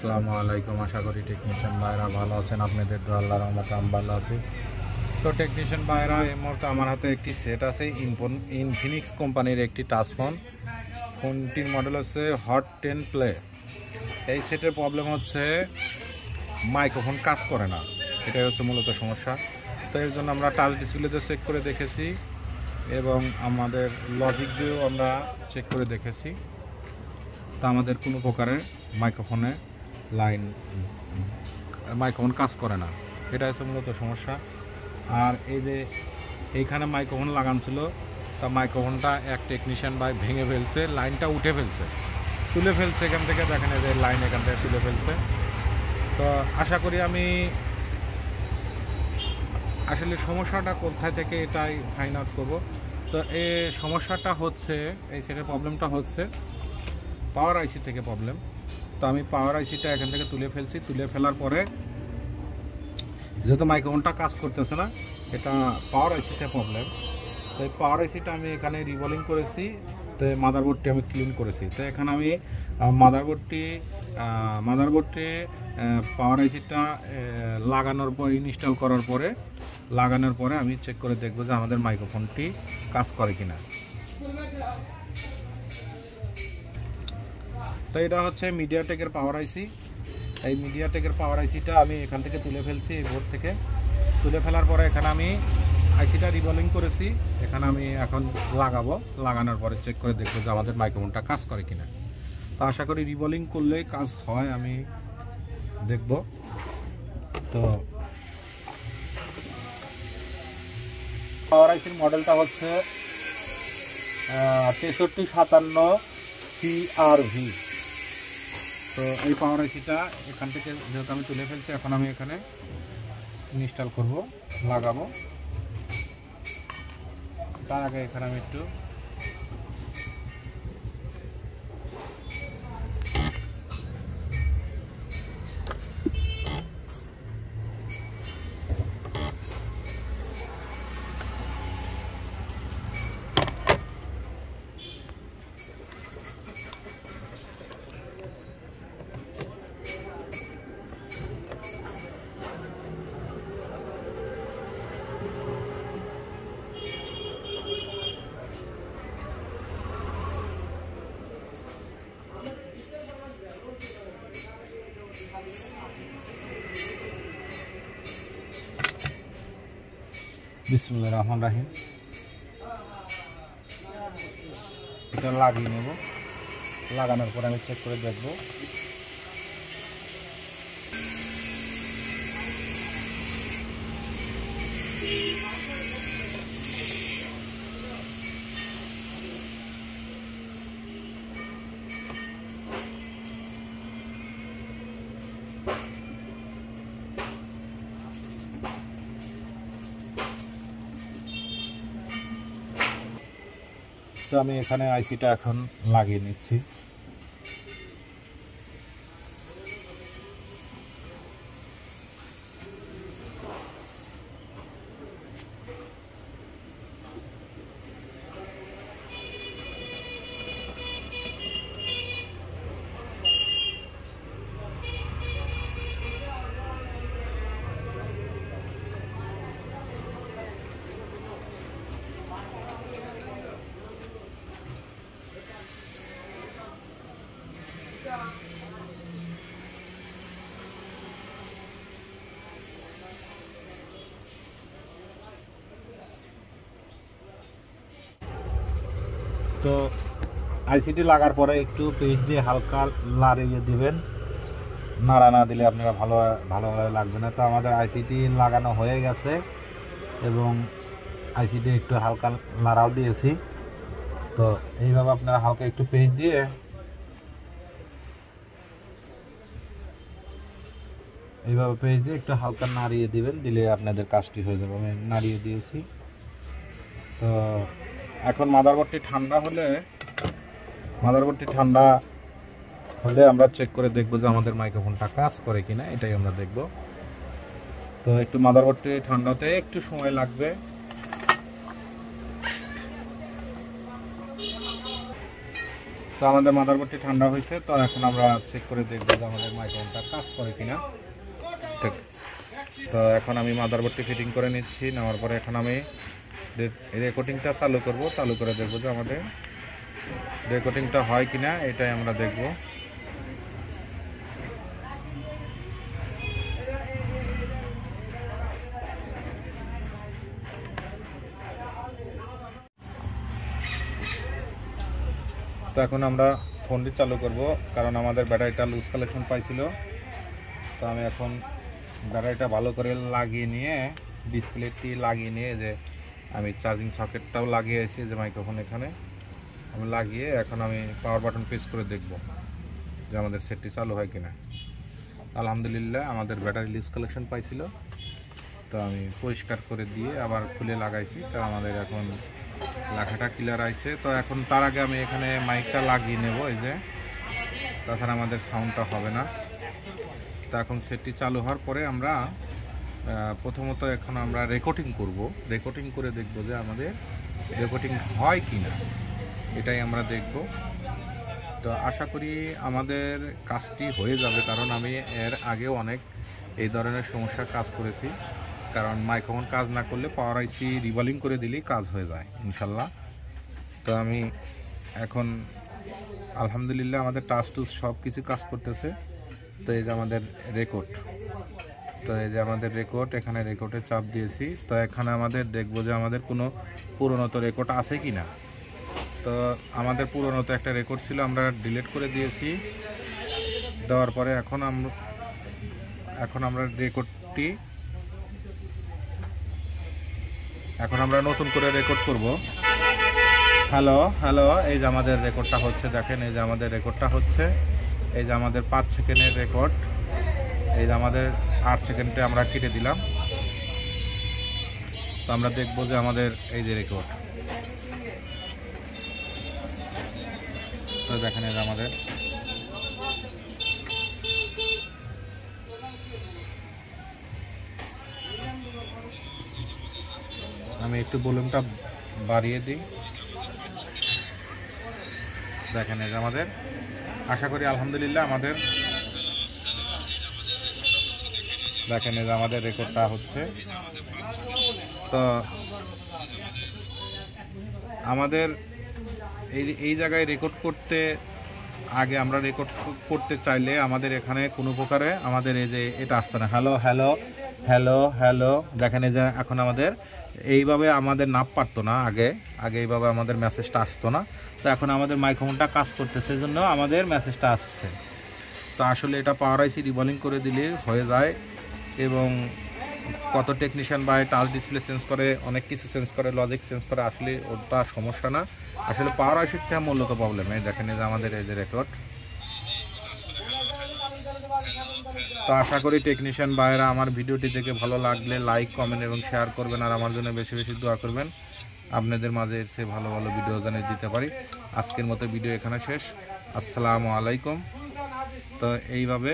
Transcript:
আসসালামু আলাইকুম। আশা করি টেকনিশিয়ান ভাইরা ভালো আছেন। আপনাদের তো আল্লাহর রহমতে আমি ভালো আছি। তো টেকনিশিয়ান ভাইরা, এই মুহূর্তে আমার হাতে একটি সেট আছে ইনফিনিক্স কোম্পানির একটি টাচ ফোন। ফোনটির মডেল হচ্ছে হট 10 প্লে। এই সেটের প্রবলেম হচ্ছে মাইক্রোফোন কাজ করে না, এটাই হচ্ছে মূলত সমস্যা। তো এর জন্য আমরা টাচ ডিসপ্লেতে চেক করে দেখেছি এবং আমাদের লজিক দিয়েও আমরা চেক করে দেখেছি। তা আমাদের কোনো প্রকারের মাইক্রোফোন কাজ করে না, এটা হচ্ছে মূলত সমস্যা। আর এই যে এইখানে মাইক্রোফোন লাগানো ছিল, তা মাইক্রোফোনটা এক টেকনিশিয়ান ভাই ভেঙে ফেলছে, লাইনটা তুলে ফেলছে এখান থেকে। দেখেন এই যে লাইন এখান থেকে তুলে ফেলছে। তো আশা করি আমি আসলে সমস্যাটা কোথায় থেকে এটাই ফাইন্ড আউট করবো। তো এই সমস্যাটা হচ্ছে, এই সেটের প্রবলেমটা হচ্ছে পাওয়ার আইসি থেকে প্রবলেম। তো আমি পাওয়ার আইসিটা এখান থেকে তুলে ফেলার পরে যেহেতু মাইক্রোফোনটা কাজ করতেছে না, এটা পাওয়ার আইসিটা প্রবলেম। তো এই পাওয়ার আইসিটা আমি এখানে রিভলিং করেছি, তো মাদারবোর্ডটি আমি ক্লিন করেছি। তো এখানে আমি মাদারবোর্ডটি পাওয়ার আইসিটা লাগানোর পরে আমি চেক করে দেখবো যে আমাদের মাইক্রোফোনটি কাজ করে কিনা। তো এটা হচ্ছে মিডিয়াটেকের পাওয়ার আইসি। এই মিডিয়াটেকের পাওয়ার আইসিটা আমি এখান থেকে তুলে ফেলছি, এই বোর্ড থেকে তুলে ফেলার পরে এখানে আমি আইসিটা রিভলিং করেছি। এখানে আমি এখন লাগানোর পরে চেক করে দেখবো যে আমাদের মাইক্রোফোনটা কাজ করে কিনা। তো আশা করি রিভলিং করলেই কাজ হয়, আমি দেখব। তো পাওয়ার আইসির মডেলটা হচ্ছে 6357 CRV। তো এই পাওয়ার আইসিটা এখান থেকে যেহেতু আমি তুলে ফেলছি, এখন আমি এখানে ইনস্টল করব, লাগাবো। তার আগে এখানে আমি একটু বিসমিল্লাহির রহমানির রহিম এটা লাগিয়ে নেব। লাগানোর পরে আমি চেক করে দেখব। তো আমি এখানে আইসিটা এখন লাগিয়ে নিচ্ছি। তো আইসিটি লাগার পরে একটু পেস্ট দিয়ে হালকা লাড়িয়ে দিবেন, নাড়া না দিলে আপনারা ভালোভাবে লাগবে না। তো আমাদের আইসিটি লাগানো হয়ে গেছে এবং আইসিটি একটু হালকা লাড়াও দিয়েছি। তো এইভাবে আপনারা হালকা একটু পেস্ট দিয়ে একটু হালকা নাড়িয়ে দিবেন, দিলে আপনাদের কাজটি হয়ে যাবে। আমি নাড়িয়ে দিয়েছি। তো এখন মাদারবোর্ডটি ঠান্ডা হলে আমরা চেক করে দেখব যে আমাদের মাইক্রোফোনটা কাজ করে কিনা, এটাই আমরা দেখব। তো একটু মাদারবোর্ডটি ঠান্ডা হতে একটু সময় লাগবে। তো আমাদের মাদারবোর্ডটি ঠান্ডা হয়েছে, তো এখন আমরা চেক করে দেখবো যে আমাদের মাইক্রোফোনটা কাজ করে কিনা। তো এখন আমি মাদারবোর্ডটি ফিটিং করে নিচ্ছি, নেওয়ার পরে এখন আমি রেকর্ডিংটা চালু করব, চালু করে দেখবো যে আমাদের রেকর্ডিংটা হয় কিনা, এটাই আমরা দেখব। তো এখন আমরা ফোনটি চালু করব, কারণ আমাদের ব্যাটারিটা লুজ কালেকশন পাইছিল। তো আমি এখন ব্যাটারিটা ভালো করে লাগিয়ে নিয়ে, ডিসপ্লেটি লাগিয়ে নিয়ে, যে আমি চার্জিং সকেটটাও লাগিয়েছি যে মাইক্রোফোন এখানে আমি লাগিয়ে, এখন আমি পাওয়ার বাটন প্রেস করে দেখব যে আমাদের সেটটি চালু হয় কিনা। আলহামদুলিল্লাহ আমাদের ব্যাটারি লুজ কালেকশন পাইছিল, তো আমি পরিষ্কার করে দিয়ে আবার খুলে লাগাইছি। তো আমাদের এখন লেখাটা ক্লিয়ার আইছে। তো এখন তার আগে আমি এখানে মাইকটা লাগিয়ে নেব, এই যে, তাছাড়া আমাদের সাউন্ডটা হবে না। তো এখন সেটটি চালু হওয়ার পরে আমরা প্রথমত এখন আমরা রেকর্ডিং করব, রেকর্ডিং করে দেখব যে আমাদের রেকর্ডিং হয় কি না, এটাই আমরা দেখব। তো আশা করি আমাদের কাজটি হয়ে যাবে, কারণ আমি এর আগেও অনেক এই ধরনের সমস্যার কাজ করেছি। কারণ মাইক্রোফোন কাজ না করলে পাওয়ার আইসি রিভলভিং করে দিলেই কাজ হয়ে যায় ইনশাল্লাহ। তো আমি এখন আলহামদুলিল্লাহ আমাদের টাচ টুচ সব কিছু কাজ করতেছে। তো এই যে আমাদের রেকর্ড, তো এই যে আমাদের রেকর্ড, এখানে রেকর্ডে চাপ দিয়েছি। তো এখানে আমাদের দেখবো যে আমাদের কোনো পুরনো তো রেকর্ড আছে কি না। তো আমাদের পুরনো তো একটা রেকর্ড ছিল, আমরা ডিলিট করে দিয়েছি। দেওয়ার পরে এখন আমরা রেকর্ডটি এখন আমরা নতুন করে রেকর্ড করব। হ্যালো হ্যালো, এই যে আমাদের রেকর্ডটা হচ্ছে, দেখেন এই যে আমাদের রেকর্ডটা হচ্ছে, এই যে আমাদের 5 সেকেন্ডের রেকর্ড, এই যে আমাদের 8 সেকেন্ডে আমরা কেটে দিলাম। তো আমরা দেখবো যে আমাদের এই যে রেকর্ড, তো দেখেন এই যে আমাদের আমি একটু ভলিউমটা বাড়িয়ে দিই, দেখেন এই যে আমাদের, আশা করি আলহামদুলিল্লাহ আমাদের, দেখেন এই যে আমাদের রেকর্ডটা হচ্ছে। তো আমাদের এই জায়গায় রেকর্ড করতে আগে আমরা রেকর্ড করতে চাইলে আমাদের এখানে কোনো প্রকারে আমাদের এই যে এটা আসতো না, হ্যালো হ্যালো হ্যালো হ্যালো, দেখেন এই যে এখন আমাদের এইভাবে আমাদের নাপ পারতো না, আগে এইভাবে আমাদের মেসেজটা আসতো না। তো এখন আমাদের মাইক্রোফোনটা কাজ করতেছে, জন্য আমাদের মেসেজটা আসছে। তো আসলে এটা পাওয়ার আইসি রিভলভিং করে দিলে হয়ে যায়, এবং কত টেকনিশিয়ান বা টাচ ডিসপ্লে চেঞ্জ করে, অনেক কিছু চেঞ্জ করে, লজিক চেঞ্জ করে, আসলে ওটা সমস্যা না, আসলে পাওয়ার আইসিটা মূলত প্রবলেম। এই দেখেন এই যে আমাদের এই যে রেকর্ড। তো আশা করি টেকনিশিয়ান ভাইরা আমার ভিডিওটি দেখে ভালো লাগলে লাইক, কমেন্ট এবং শেয়ার করবেন, আর আমার জন্য বেশি বেশি দোয়া করবেন, আপনাদের মাঝে এসে ভালো ভালো ভিডিও জানিয়ে দিতে পারি। আজকের মতো ভিডিও এখানে শেষ। আসসালামু আলাইকুম। তো এইভাবে